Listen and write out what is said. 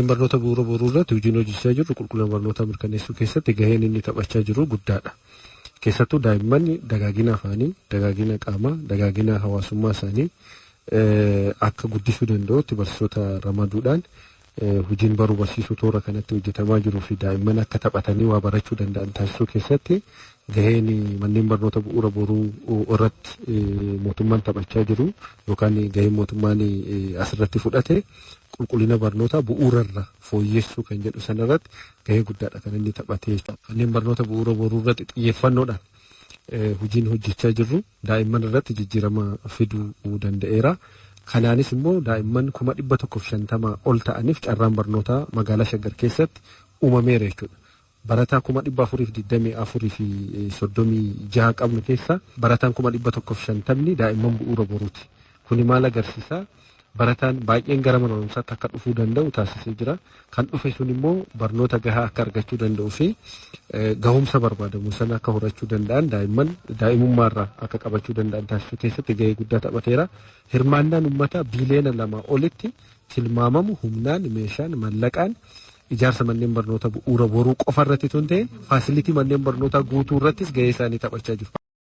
Barnoota bu'uura boruu irratti hojiin hojjechaa jirru qulqullina barnootaa mirkaneessuu keessatti gaheen inni taphachaa jiru guddaadha. Keessattuu daa'imman dagaagina afaanii, dagaagina qaamaa, dagaagina hawaasummaa isaanii akka guddisuu danda'utti barsiisota ramaduudhaan hojiin baruu barsiisuu toora kanatti hojjetamaa jiruu fi daa'imman akka taphatanii waa barachuu danda'an taasisuu keessatti gaheen manneen barnoota bu'uura boruu irratti mootummaan taphachaa jiru yookaan gaheen mootummaan asirratti fudhate qulqullina barnoota bu'uurarra fooyyessuu kan jedhu sanarratti gahee guddaadha kan inni taphatee. Manneen barnoota bu'uura boruu irratti xiyyeeffannoodhaan hojiin hojjechaa jirru daa'imman irratti jijjiirama fiduu danda'eera. Kanaanis immoo daa'imman 150 ol ta'aniif carraan barnootaa magaalaa Shaggar keessatti uumameera jechuudha. Barataa 424 fi 36 qabnu keessa barataan 150 daa'imman bu'uura boruuti. Kuni maal agarsiisa? Barataan baay'een gara mana barumsaatti akka dhufuu danda'u taasisee jira. Kan dhufe sun immoo barnoota gahaa akka argachuu danda'uu fi gahumsa barbaadamu sana akka horachuu danda'an daa'imummaarraa akka qabachuu danda'an taasisuu keessatti gahee guddaa taphateera. Hirmaannaan uummataa biiliyoona 2 olitti tilmaamamu humnaan, meeshaan, mallaqaan ijaarsa manneen barnoota bu'uura boruu qofa irratti tun ta'e faasilitii manneen barnootaa guutuu irrattis gahee isaanii taphachaa jiru.